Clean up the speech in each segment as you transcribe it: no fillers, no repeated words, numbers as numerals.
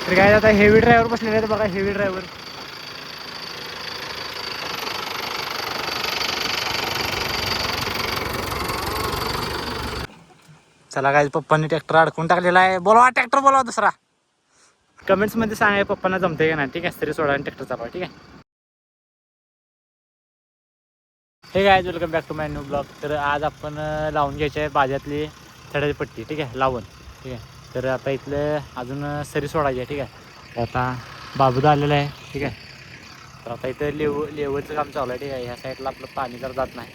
तर काय आता हेवी ड्रायव्हर बसलेले आहेत बघा, हेवी ड्रायव्हर. चला काय, पप्पांनी ट्रॅक्टर अडकून टाकलेला आहे. बोलवा ट्रॅक्टर, बोलवा दुसरा. कमेंट्स मध्ये सांगा पप्पांना जमते का नाही. ठीक आहे, तरी सोडा आणि ट्रॅक्टर चालवा. ठीक आहे. हे काय, welcome back to my new blog. तर आज आपण लावून घ्यायचे आहे बाजातली थड्याची पट्टी. ठीक आहे, लावून. ठीक आहे, तर आता इथलं अजून सरी सोडायची आहे. ठीक आहे, तर आता बाबूदा आलेला आहे. ठीक आहे, तर आता इथं लेवलचं काम चालू आहे. ठीक आहे, ह्या साईडला आपलं पाणी जर जात नाही.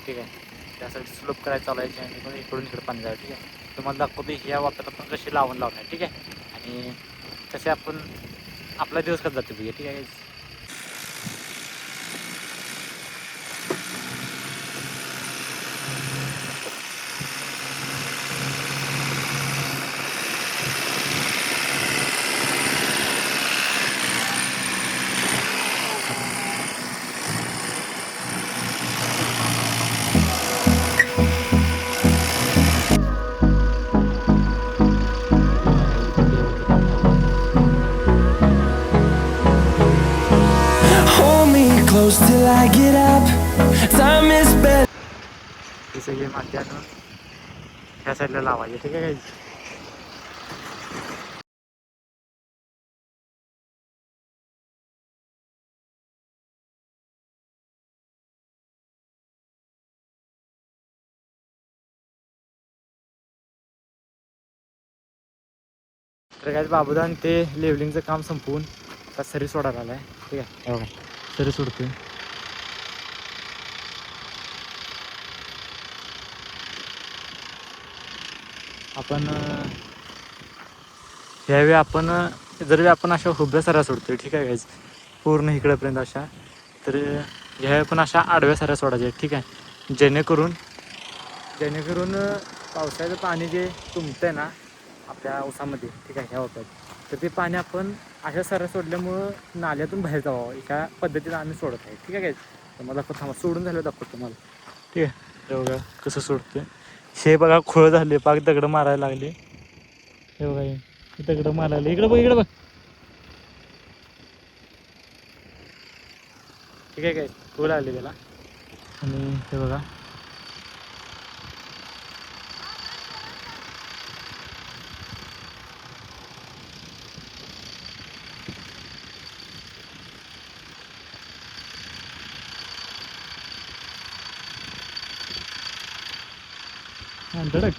ठीक आहे, त्यासाठी स्लोप करायचं चालू आहे आणि पण इकडून इकडे पाणी जातं. ठीक आहे, तुम्हाला दाखवतो ह्या वापरात आपण कशी लावून लावणार. ठीक आहे, आणि कसे आपण आपला दिवस कसं जातो बघूया. ठीक आहे. Close till I get up. Time is better. हे सगळे माती आणून ह्या साईडला लावायचे. ठीक आहे. तर काय, बाबूदान ते लेवलिंगचं काम संपवून आता सरी सोडायला आला आहे. ठीक आहे, बघा सरी सोडतोय. आपण यावेळी आपण जर आपण अशा हुब्या सऱ्या सोडतोय. ठीक आहे गाईज, पूर्ण इकडंपर्यंत अशा. तर ह्यावेळी पण अशा आडव्या सऱ्या सोडायच्या. ठीक आहे, जेणेकरून पावसाचं पाणी जे तुंबतं आहे ना आपल्या ऊसामध्ये. ठीक आहे, ह्या होतात, तर ते पाणी आपण अशा सऱ्या सोडल्यामुळं नाल्यातून बाहेर जावं ह्या पद्धतीनं आम्ही सोडत आहे. ठीक आहे गाईज, तर मला दाखवतो, थांबा सोडून झालं दाखवतो तुम्हाला. ठीक आहे, हे बघा कसं सोडतं. हे बघा खोळ झाले, पाक दगडं मारायला लागले. हे बघा, हे दगडं मारायला लागले. इकडं बघ, इकडं बघ. ठीक आहे काय, खोळ आले त्याला. आणि हे बघा, धडक.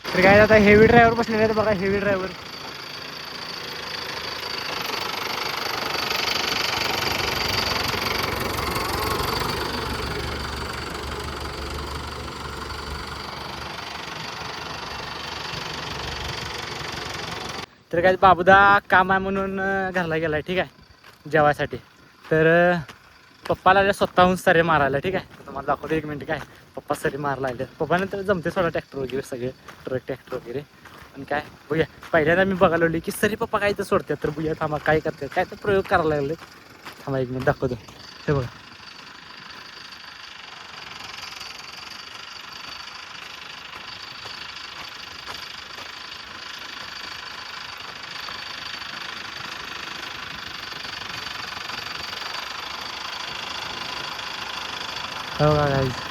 तर काय, आता हेवी ड्रायव्हर बसलेले आहेत बघा, हेवी ड्रायव्हर. तर काय, बाबूदा काम आहे म्हणून घरला गेलाय. ठीक आहे, जेवायसाठी. तर पप्पाला स्वतःहून सरी मारायला. ठीक आहे, तुम्हाला दाखवतो एक मिनिट. काय, पप्पा सरी मारायला लागले. पप्पाने तर जमते सोडा ट्रॅक्टर वगैरे सगळे, ट्रक ट्रॅक्टर वगैरे. आणि काय बघूया, पहिल्यांदा मी बघायला लागली की सरी पप्पा काय तर सोडतात. तर बघूया, थांबा काय करतात, काय तर प्रयोग करायला लागले. थांबा एक मिनिट दाखवतो. हे बघा, हो बघा guys.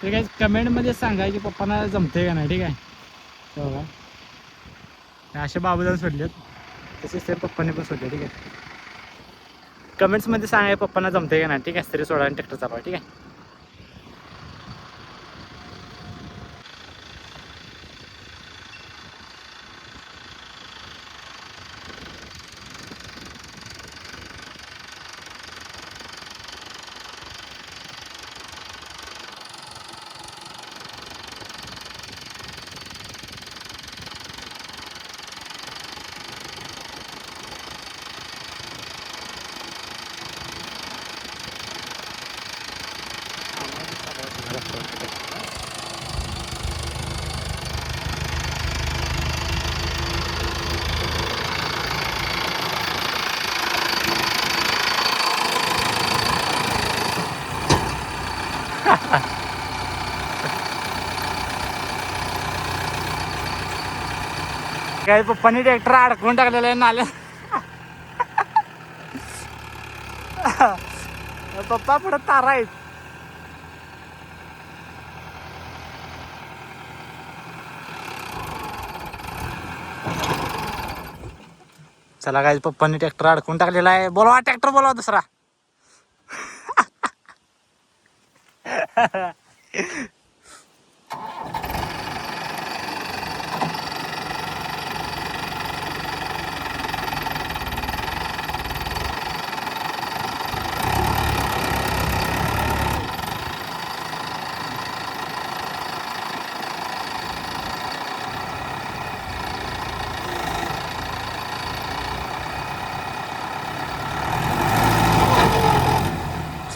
ठीक आहे, कमेंटमध्ये सांगा की पप्पांना जमते का नाही. ठीक आहे, हे बघा असे बाबूदान सोडलेत, तसे सेम पप्पांनी पण सोडले. ठीक आहे, कमेंट्समध्ये सांगा पप्पांना जमते का नाही, ठीक आहे. सरी सोडा आणि ट्रॅक्टर चालवा, ठीक आहे. काय पप्पांनी ट्रॅक्टर अडकून टाकलेला आहे नाल्या. पप्पा पुढे तारा आहेत. चला काय पप्पांनी ट्रॅक्टर अडकून टाकलेला आहे. बोलवा ट्रॅक्टर, बोलवा दुसरा.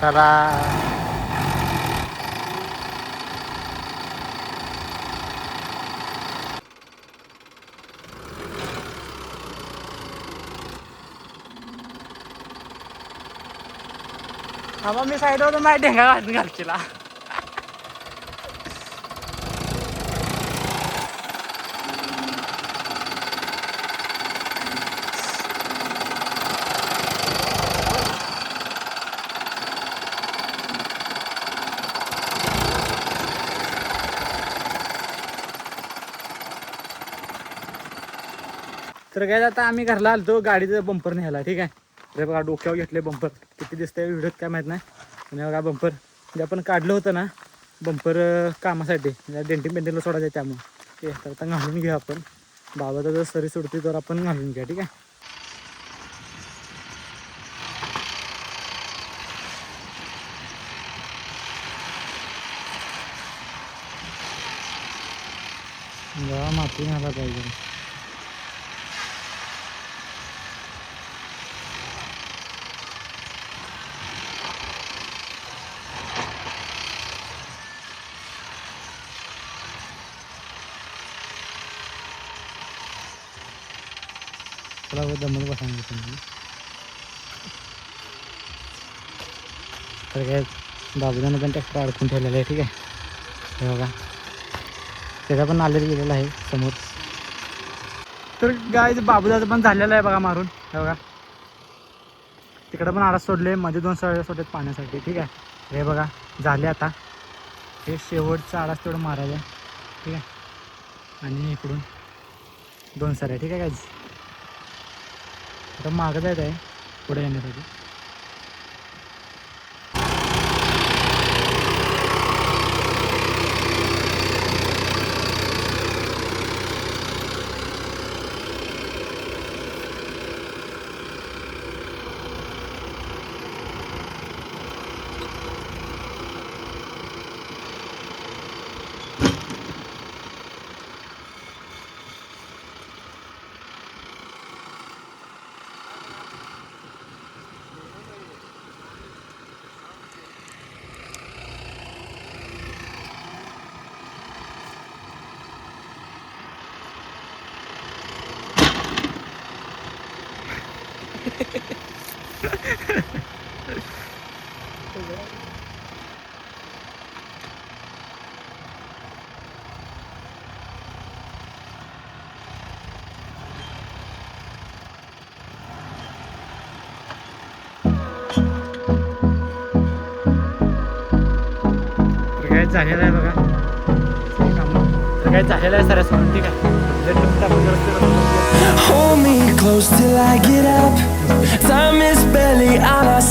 चला मग मी साईड होतो माझ्या ढेंगा घालून घालशीला. तर काय आता आम्ही घरला आलतो गाडीचं बंपर न्यायला, ठीक आहे. अरे बघा डोक्यावर घेतले बंपर, किती दिसतंय व्हिडिओत काय माहीत नाही. आणि बघा बंपर म्हणजे आपण काढलं होतं ना बंपर कामासाठी, डेंटिंग पेंटिंगला सोडायचं आहे त्यामुळे. ठीक आहे, तर आता घालून घेऊ आपण. बाबाचा जर सरी सोडते तर आपण घालून घ्या, ठीक आहे. माती घाला पाहिजे. दमत बसायला तुम्ही. तर काय बाबूदानं पण ट्रॅक्टर अडकून ठेवलेलं आहे, ठीक आहे. हे बघा त्याचा पण नालेर गेलेला आहे समोर. तर काय बाबूदाचं पण झालेलं आहे बघा मारून. हे बघा तिकडं पण आडास सोडले, मध्ये 2 सळ्या सोडलेत पाण्यासाठी, ठीक आहे. हे बघा झाले. आता हे शेवटचं आडास तेवढं मारायचं, ठीक आहे. आणि इकडून 2 सऱ्या, ठीक आहे. काय आता मागं जायचं आहे पुढे येण्यासाठी. झालेलं आहे बघा तर काय झालेलं आहे सर सोडून, ठीक आहे. Hold me close till I get up. Time is barely on our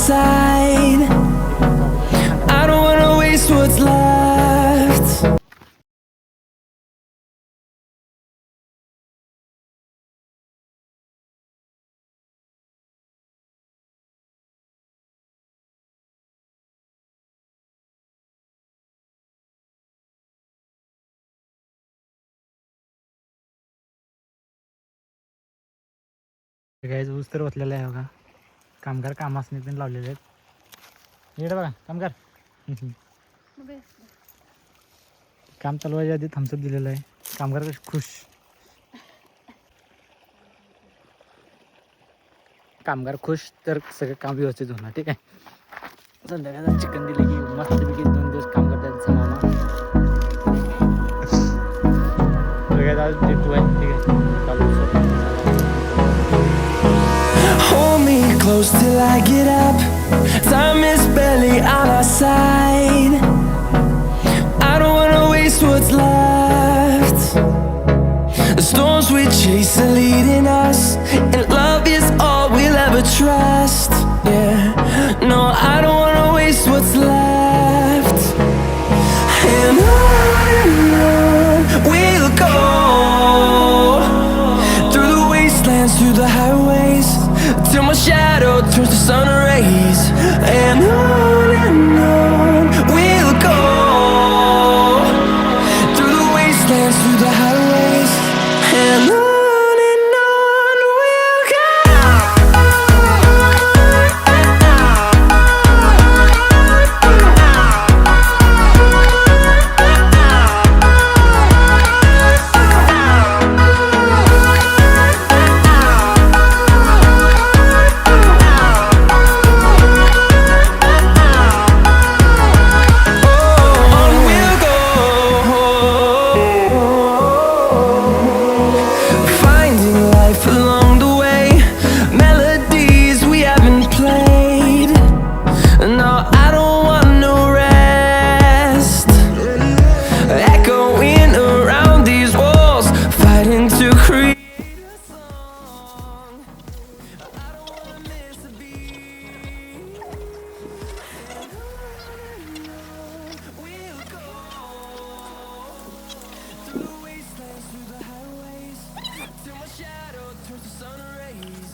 guys ऊस तर ओतलेला आहे बघा. कामगार कामासने पण लावलेले आहेत. इकडे बघा कामगार. काम चालू व्हायच्या आधी थम्सअप दिलेलं आहे. कामगार कसे खुश. कामगार खुश तर सगळं काम व्यवस्थित होणार. ठीक आहे. संध्याकाळी चिकन दिले की मस्तपैकी 2 दिवस काम करतात मामा. आज देतो आहे. ठीक आहे. Hold me close till I get up. Time is barely on our side. I don't wanna waste what's left. The storms we chase are leading us, and love is all we'll ever trust. Yeah, no, I don't wanna waste what's left. And on we'll go, through the wastelands, through the highways, till my shadow turns to sun rays. And on we'll go, through the wastelands, through the highways, and on we'll go. Finding life along the way, melodies we haven't played. No, I don't want no rest. Echoing around these walls, fighting to create a song. I don't wanna miss a beat. We'll go through the wastelands, through the highways, till my shadow turns to sun rays.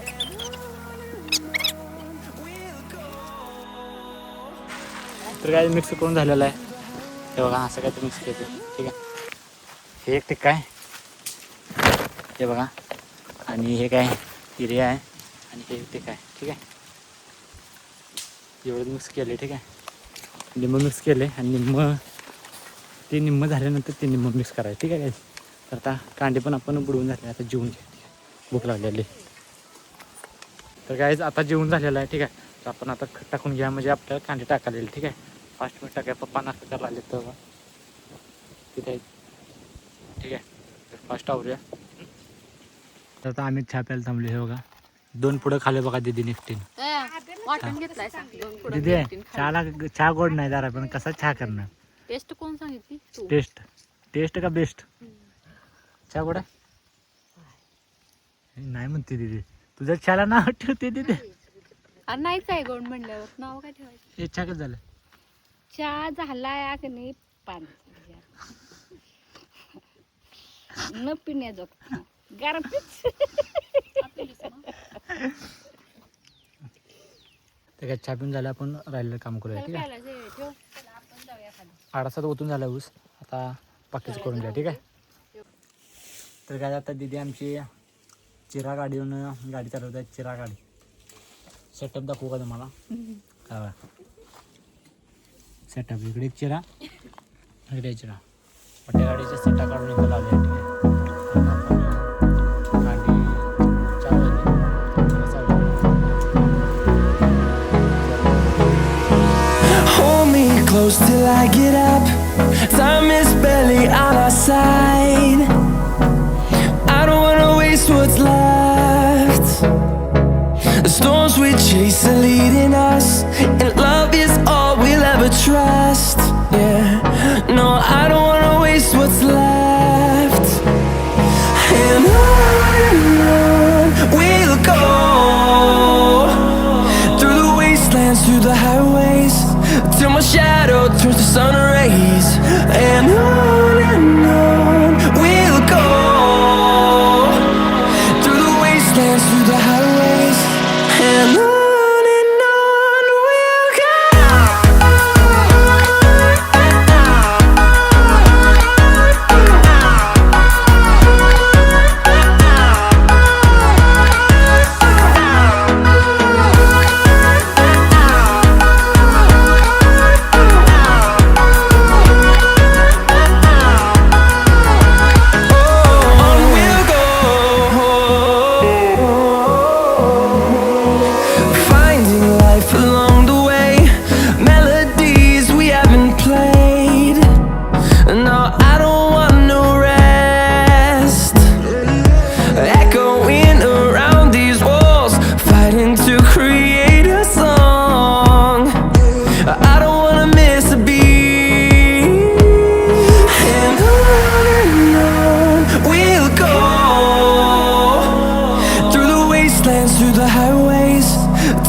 And on we'll go. तर काय mix करून झालेलं आहे. हे बघा असं काय mix केलं. ठीक आहे. हे एक टिक्का आहे. हे बघा. आणि हे काय हिरे आहे. आणि हे एक टिक्का आहे. ठीक आहे. एवढं मिक्स केले. ठीक आहे. निम्म मिक्स केले आणि निम्म झाल्यानंतर ते निम्म मिक्स करायचं. ठीक आहे. तर आता कांदे पण आपण बुडवून झाले. आता जेवून घ्या. भूक लागलेली. तर काय आता जेवून झालेलं आहे. ठीक आहे. तर आपण आता खत टाकून घ्या म्हणजे आपल्याला कांदे टाकायला. ठीक आहे. फास्ट मध्ये टाकाय. पप्पा नाश्ता करायला आले तर तिथे. ठीक आहे. तर फास्ट आवरूया. तर आता आम्ही चहा प्यायला थांबलो. हे बघा 2 पुढं खाले बघा दिदी निफ्टीन. वाटण घेतलाय दिदी चहा गोड नाही जरा पण कसा चहा करणार. टेस्ट कोण सांगितली तू? टेस्ट का बेस्ट. चहा गोड आहे नाही म्हणते दिदी. तुझ्या चहाला नाव ठेवते दिदी. अरे नाहीच आहे गोड म्हणल्यावर नाव काय ठेवायचं. हे चहा कसं झालं. चहा झालाय की नाही पाणी न पिण्याजोग गरम तर काय चहा पिऊन झालं. आपण राहिलेलं काम करूया. ठीक आहे. आडासात ओतून झाला ऊस. आता बाकीचं करून घ्या. ठीक आहे. तर काय आता दिदी आमची चिरा गाडीवरून गाडी चालवत आहे. चिरा गाडी सेटअप दाखवू का तुम्हाला. काय सेटअप इकडे एक चिरा इकडे चिरा. मोठ्या गाडीच्या सीटा काढून इथं लावल्या. ठीक आहे. आता आपण गाडी Hold me close till I get up. Time is barely on our side. I don't wanna waste what's left. The storms we chase are leading us, and love is all we'll ever trust. Yeah, no, I don't wanna waste what's left. And on we'll go, through the wastelands, through the highways, till my shadow turns to sun rays. And on we'll go, through the wastelands, through the highways, and on we'll go.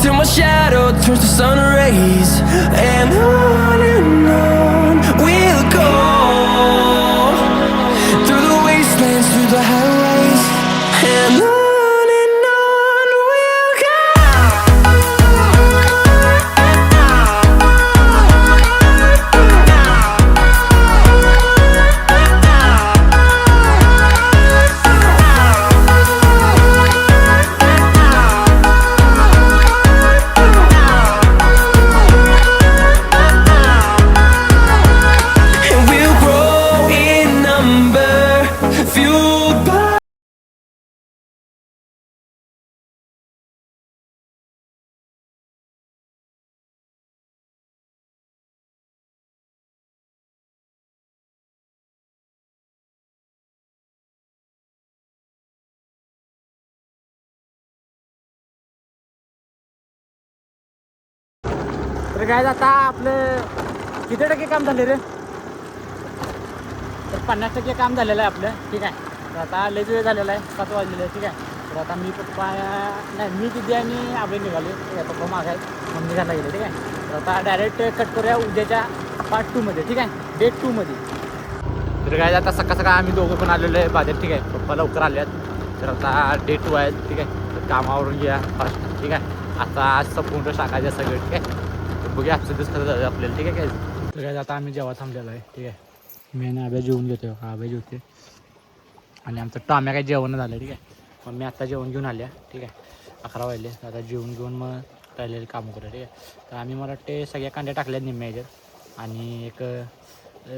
till my shadow turns to sun rays. And on we'll go, through the wastelands, through the highways, and on we'll go. And we'll grow in number, fueled by. तर काय आता आपलं किती टक्के काम झाले रे? तर 50% काम झालेलं आहे आपलं, ठीक आहे. तर आता लयच वेळ झालेला आहे, 7 वाजलेलं आहे, ठीक आहे. तर आता मी पप्पा नाही मी दिदी आणि आबे निघाले, ठीक आहे. पप्पा माग आहेत, मम्मी घायला गेले, ठीक आहे. तर आता डायरेक्ट कट करूया उद्याच्या पार्ट 2मध्ये, ठीक आहे, डे 2मध्ये. तर काय आता सकाळ सकाळ आम्ही दोघं पण आलेलो आहे बाजार, ठीक आहे. पप्पा लवकर आले आहेत, तर आता डे 2 आहे, ठीक आहे. तर कामावरून घ्या फास्ट, ठीक आहे. आता आज संपूर्ण टाकायचं सगळं, ठीक आहे. बघूया आजचं दिवस कसं झालं आपल्याला, ठीक आहे. काय तर काय आता आम्ही जेव्हा थांबलेलो आहे, ठीक आहे. मी आणि आब्या जेवून घेतो, आब्या जेवते आणि आमचं टाम्या काही जेवण झालं, ठीक आहे. मग मी आता जेवण घेऊन आल्या, ठीक आहे. 11 वाजले, आता जेवून घेऊन मग राहिलेले कामं करूया, ठीक आहे. तर आम्ही मला वाटते सगळ्या कांड्या टाकल्या निम्म्या ह्याच्यात आणि एक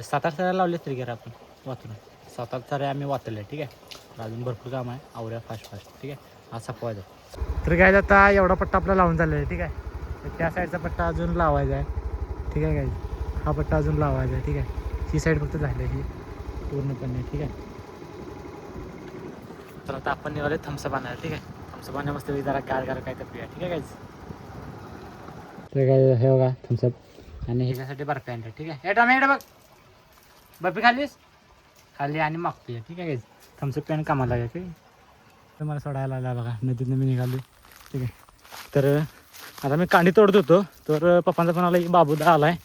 7-8 साऱ्या लावले तरी घरा आपण वाचून 7-8 साऱ्या आम्ही वाचल्या, ठीक आहे. तर अजून भरपूर काम आहे, आवड्या फास्ट, ठीक आहे. आज सपवायचं. तर काय आता एवढा पट्टा आपला लावून झालेला आहे, ठीक आहे. तर त्या साईडचा पट्टा अजून लावायचा आहे, ठीक आहे. काय हा पट्टा अजून लावायचा आहे, ठीक आहे. ही साईड फक्त झाली ही पूर्णपणे, ठीक आहे. तर आता आपण निघाले थम्सअप आणायला, ठीक आहे. थम्सअप आणण्या मस्त जरा गार काय तर पिया, ठीक आहे. काहीच तर काय हे बघा थम्सअप आणि ह्याच्यासाठी बर्फी आणलं, ठीक आहे. हे टॉमेटो बघ बर्फी खाल्लीस खाल्ली आणि मागतोय, ठीक आहे. काहीच थम्सअप पॅन कामाला लागेल, ठीक आहे. तर मला सोडायला आला बघा, नदीतनं मी निघालो, ठीक आहे. तर आता मी कांडी तोडत होतो, तर पप्पांचा पण आला की बाबूदा आला आहे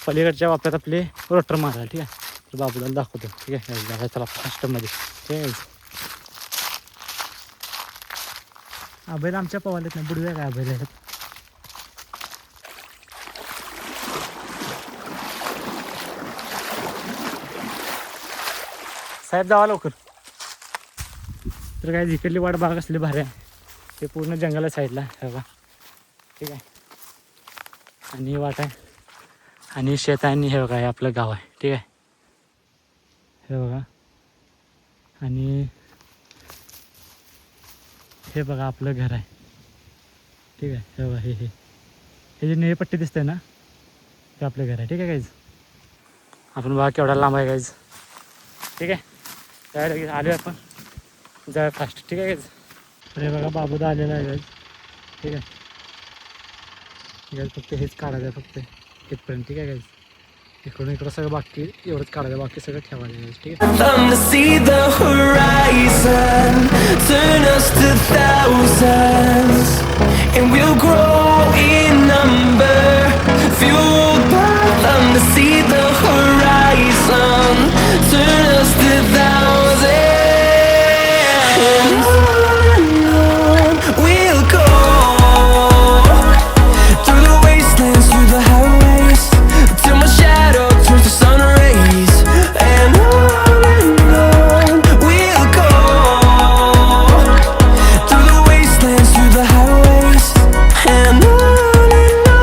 पलीकडच्या वाप्यात आपले रोटर मारायला, ठीक आहे. तर बाबूदाला दाखवतो, ठीक आहे. चला फास्टमध्ये, ठीक आहे. आबैला आमच्या पवालेत नाही बुडव्या काय आबैला साहेब जावा लवकर. तर काय जिकडली वाट बाग असली भारी आहे, ते पूर्ण जंगला साईडला हे बघा, ठीक आहे. आणि वाट आहे आणि शेत आहे आणि हे बघा हे आपलं गाव आहे, ठीक आहे. हे बघा आणि हे बघा आपलं घर आहे, ठीक आहे. हे बघा हे जी निळी पट्टी दिसते ना ते आपलं घर आहे, ठीक आहे. काहीच आपण बघा केवढा लांब आहे काहीच, ठीक आहे. त्यावेळेला आलो आपण जा फास्ट, ठीक आहे. तर हे बघा बाबूदा आलेला आहे गाईज, ठीक आहे. गाईज फक्त हेच काढायचं आहे फक्त इथपर्यंत, ठीक आहे. गाईज इकडून इकडं सगळं बाकी एवढंच काढायचं, बाकी सगळं ठेवायचं आहे, ठीक आहे. To see the horizon, turn us to thousands, and we'll grow in number, fueled by them. To see the horizon, turn us to thousands, and on we'll go, through the wastelands, through the highways, till my shadow turns to sun rays, and on we'll go, through the wastelands, through the highways, and on we'll go.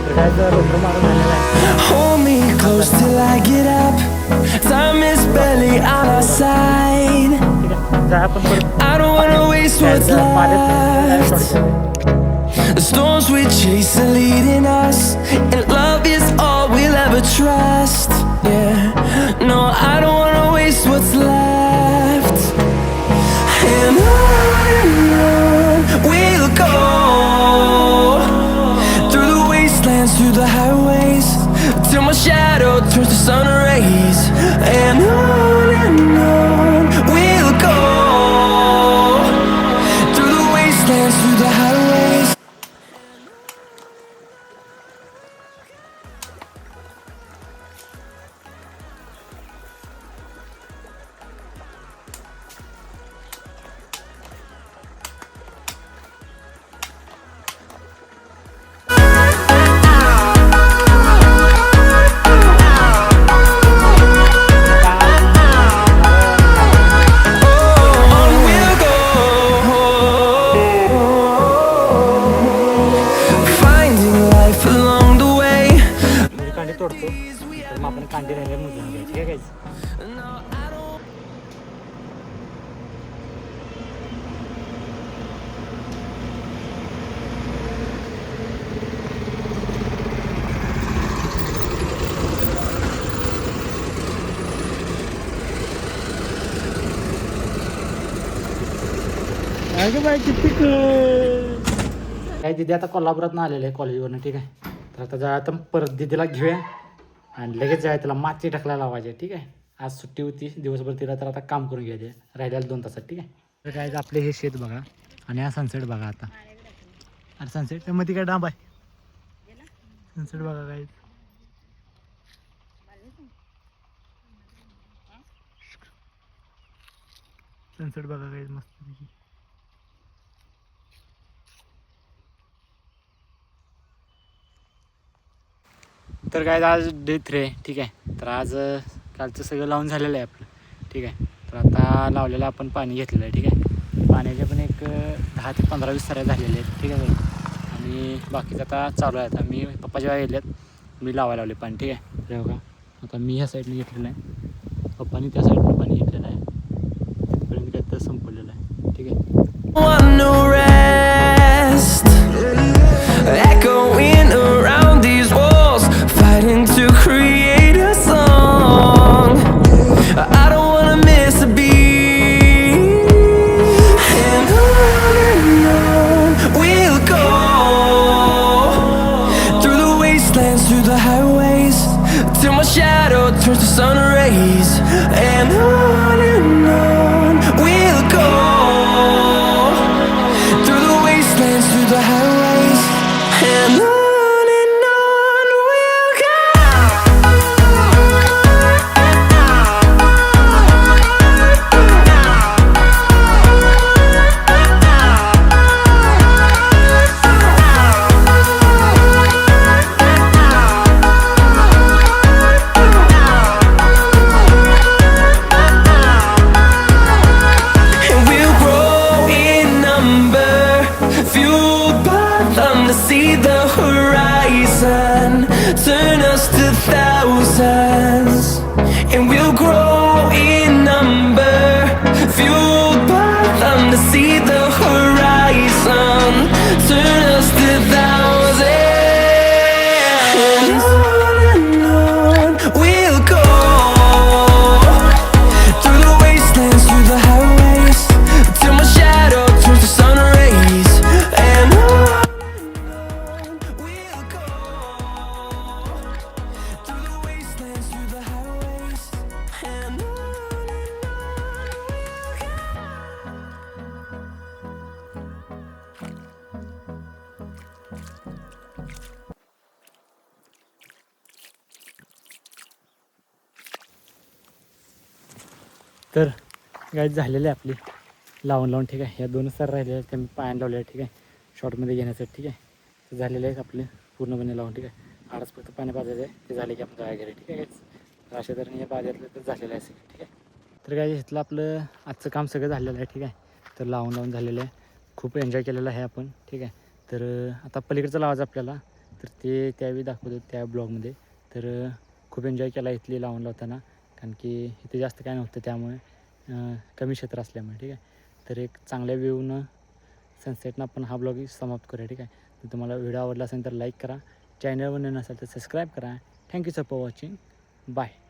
तर काय rotor मारून झालेलं आहे. Hold me close till I get up. Time is barely on our side. ठीक आहे. जाय आपण परत I don't wanna waste what's left. The storms we chase are leading us, and love is all we'll ever trust. Yeah, no, I don't wanna waste what's left. And on we'll go, through the wastelands, through the highways, till my shadow turns to sun rays. And on we'll go, through the wastelands, through the highways. On we'll go, finding life along the way. म्हणजे कांडी तोडतो तर मग आपण कांडी राहिले मोजून घ्यायची काय घ्यायचं. काय दिदी आता कोल्हापुरात आलेलं आहे कॉलेजवरनं ठीक आहे. तर आता जाय आता परत दिदीला घेऊया आणि लगेच जाय त्याला माती ढकलायला लावायचे ठीक आहे. आज सुट्टी होती दिवसभर तिला तर आता काम करून घ्यायचे राहिल्याला 2 तासात ठीक आहे. तर काय आपले हे शेत बघा आणि हा सनसेट बघा आता. अरे सनसेट मध्ये काय डांब आहे सनसेट बघा काय. सनसेट बघा काय मस्त. तर काय आज डे 3 आहे ठीक आहे. तर आज कालचं सगळं लावून झालेलं आहे आपलं ठीक आहे. तर आता लावलेलं आपण पाणी घेतलेलं आहे ठीक आहे. पाण्याच्या पण एक 10 ते 15-20 सऱ्या झालेल्या आहेत ठीक आहे. आणि बाकीचं आता चालू आहे. आता मी पप्पा जेव्हा गेलेत मी लावायला लावले पाणी ठीक आहे. तर बघा आता मी ह्या साईडने घेतलेलं आहे पप्पानी त्या साईडनं पाणी घेतलेलं आहे. तिथपर्यंत काय तर संपवलेलं आहे ठीक आहे. Want no rest, echoing around these walls, fighting to create a song. I don't wanna miss a beat. And on we'll go, through the wastelands, through the highways, till my shadow turns to sun rays. And on we'll go, through the wastelands, through the highways. And on we'll go. And we'll grow in number, fueled by them to see the horizon, turn us to thousands. And we'll grow in number, fueled by them to see the horizon, turn us to thousands. And on we'll go, through the wastelands, through the highways, till my shadow turns to sun rays. And on we'll go, through the wastelands, through the highways. And तर guys झालेले आहे आपली लावून ठीक आहे. ह्या 2 sir राहिलेल्या आहेत त्या मी पायाने लावलेल्या आहेत ठीक आहे शॉर्टमध्ये घेण्यासाठी ठीक आहे. तर झालेले आहेत आपले पूर्णपणे लावून ठीक आहे. आडच फक्त पाणी पाजायचं आहे ते झाले की आपण जाया घरी ठीक आहे. तर अशा तऱ्हेने या बाजारातलं तर झालेलं आहे सगळं ठीक आहे. तर काय इथलं आपलं आजचं काम सगळं झालेलं आहे ठीक आहे. तर लावून झालेलं आहे. खूप एन्जॉय केलेलं आहे आपण ठीक आहे. तर आता पलीकडचं लावायचं आपल्याला तर ते त्यावेळी दाखवतो त्या ब्लॉगमध्ये. तर खूप एन्जॉय केला इथली लावून लावताना कारण की इथे जास्त काय नव्हतं त्यामुळे कमी क्षेत्र असल्यामुळे. ठीक आहे, तर एक चांगल्या व्ह्यूनं सनसेटनं आपण हा ब्लॉग समाप्त करूया. ठीक आहे, तर तुम्हाला व्हिडिओ आवडला असेल तर लाईक करा, चॅनलवर नसेल तर सबस्क्राईब करा. Thank you sir for watching. Bye.